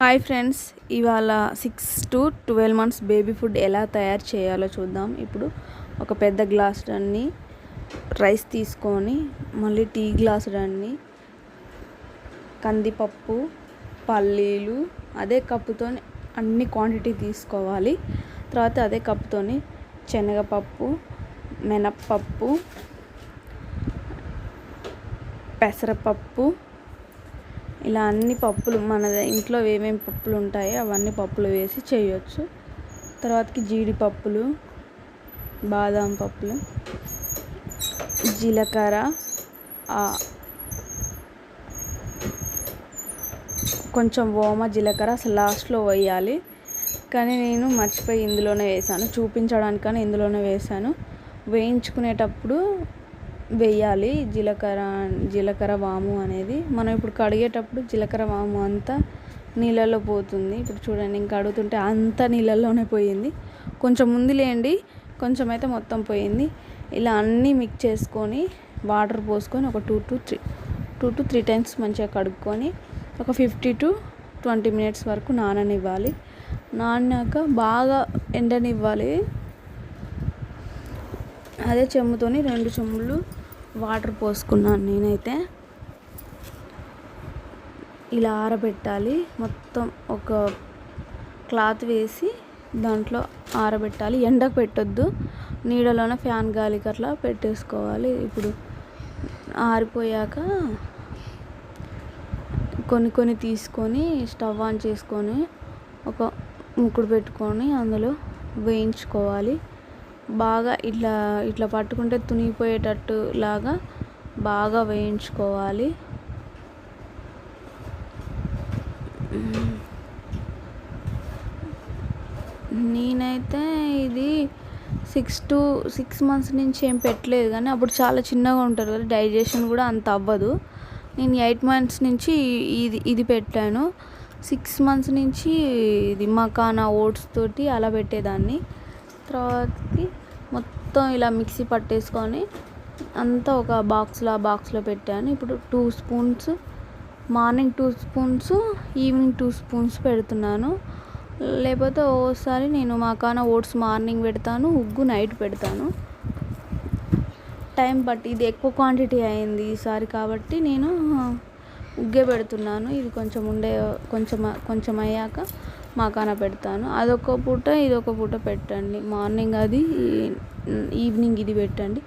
Hi friends, ఇవాళ 6 to 12 months baby food ఎలా తయారు చేయాలో చూద్దాం. ఇప్పుడు ఒక పెద్ద గ్లాసు అన్ని రైస్ తీసుకొని, మళ్ళీ టీ గ్లాసు అన్ని కందిపప్పు, పల్లీలు అదే కప్పుతో అన్ని క్వాంటిటీ తీసుకోవాలి. తర్వాత అదే కప్పుతో శనగపప్పు, మినప్పప్పు, పెసరపప్పు, ఇలా అన్ని పప్పులు మన ఇంట్లో ఏమేమి పప్పులు ఉంటాయో అవన్నీ పప్పులు వేసి చేయొచ్చు. తర్వాతకి జీడిపప్పులు, బాదం పప్పులు, జీలకర్ర, కొంచెం ఓమ, జీలకర్ర అసలు లాస్ట్లో వేయాలి, కానీ నేను మర్చిపోయి ఇందులోనే వేసాను, చూపించడానికని ఇందులోనే వేసాను. వేయించుకునేటప్పుడు వేయాలి జీలకర్ర వాము అనేది. మనం ఇప్పుడు కడిగేటప్పుడు జీలకర్ర వాము అంతా నీళ్ళల్లో పోతుంది. ఇప్పుడు చూడండి, ఇంకా కడుగుతుంటే అంతా నీళ్ళల్లోనే పోయింది. కొంచెం ముందులేండి, కొంచెం అయితే మొత్తం పోయింది. ఇలా అన్నీ మిక్స్ చేసుకొని వాటర్ పోసుకొని ఒక 2 to 3 times మంచిగా కడుక్కొని ఒక 15 to 20 minutes వరకు నాననివ్వాలి. నానాక బాగా ఎండనివ్వాలి. అదే చెంబుతోని 2 చెంబులు వాటర్ పోసుకున్నాను నేనైతే. ఇలా ఆరబెట్టాలి, మొత్తం ఒక క్లాత్ వేసి దాంట్లో ఆరబెట్టాలి. ఎండకు పెట్టొద్దు, నీడలోనే ఫ్యాన్ గాలికి అట్లా పెట్టేసుకోవాలి. ఇప్పుడు ఆరిపోయాక కొన్ని తీసుకొని స్టవ్ ఆన్ చేసుకొని ఒక ముక్కుడు పెట్టుకొని అందులో వేయించుకోవాలి. బాగా ఇట్లా పట్టుకుంటే తునిగిపోయేటట్టు లాగా బాగా వేయించుకోవాలి. నేనైతే ఇది 6 months నుంచి ఏం పెట్టలేదు, కానీ అప్పుడు చాలా చిన్నగా ఉంటారు కదా, డైజెషన్ కూడా అంత అవ్వదు. నేను 8 months నుంచి ఇది పెట్టాను. 6 months నుంచి ఇది మకానా ఓట్స్ తోటి అలా పెట్టేదాన్ని. తర్వాతకి మొత్తం ఇలా మిక్సీ పట్టేసుకొని అంతా ఒక బాక్స్లో పెట్టాను. ఇప్పుడు 2 spoons morning, 2 spoons evening 2 spoons పెడుతున్నాను. లేకపోతే ఓసారి నేను మకానా ఓట్స్ మార్నింగ్ పెడతాను, ఉగ్గు నైట్ పెడతాను. టైం బట్టి ఇది ఎక్కువ క్వాంటిటీ అయింది ఈసారి కాబట్టి నేను ఉగ్గే పెడుతున్నాను. ఇది కొంచెం అయ్యాక మకానా పెడతాను. అదొక పూట ఇదొక పూట పెట్టండి. మార్నింగ్ అది, ఈవినింగ్ ఇది పెట్టండి.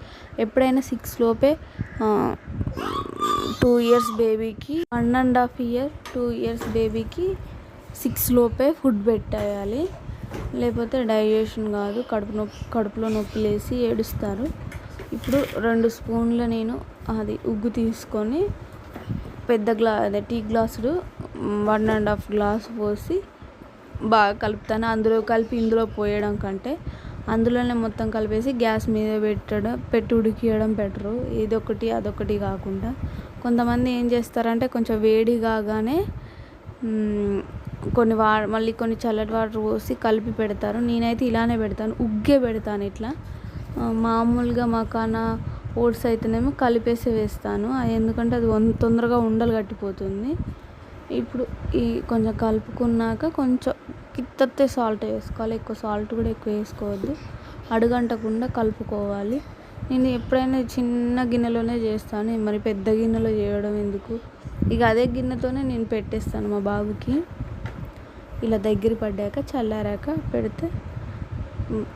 ఎప్పుడైనా 6 లోపే 2 years బేబీకి 1.5 year 2 years బేబీకి 6 లోపే ఫుడ్ పెట్టేయాలి. లేకపోతే డైజెషన్ కాదు, కడుపులో నొప్పి లేసి ఏడుస్తారు. ఇప్పుడు 2 spoons నేను అది ఉగ్గు తీసుకొని పెద్ద టీ గ్లాసుడు 1.5 glass పోసి బాగా కలుపుతాను. అందులో కలిపి ఇందులో పోయడం కంటే అందులోనే మొత్తం కలిపేసి గ్యాస్ మీద పెట్టి ఉడికియడం బెటరు. ఇదొకటి అదొకటి కాకుండా. కొంతమంది ఏం చేస్తారంటే కొంచెం వేడి కాగానే మళ్ళీ కొన్ని చల్లటి వాటర్ పోసి కలిపి పెడతారు. నేనైతే ఇలానే పెడతాను, ఉగ్గే పెడతాను. ఇట్లా మామూలుగా మకానా ఓట్స్ అయితేనేమో కలిపేసి వేస్తాను, ఎందుకంటే అది తొందరగా ఉండలు కట్టిపోతుంది. ఇప్పుడు కొంచెం కలుపుకున్నాక కొంచెం కిత్తతే సాల్ట్ వేసుకోవాలి. ఎక్కువ సాల్ట్ కూడా ఎక్కువ వేసుకోవద్దు, అడుగంటకుండా కలుపుకోవాలి. నేను ఎప్పుడైనా చిన్న గిన్నెలోనే చేస్తాను, మరి పెద్ద గిన్నెలో చేయడం ఎందుకు. ఇక అదే గిన్నెతోనే నేను పెట్టేస్తాను మా బాబుకి. ఇలా దగ్గర పడ్డాక చల్లారాక పెడితే తింటాను.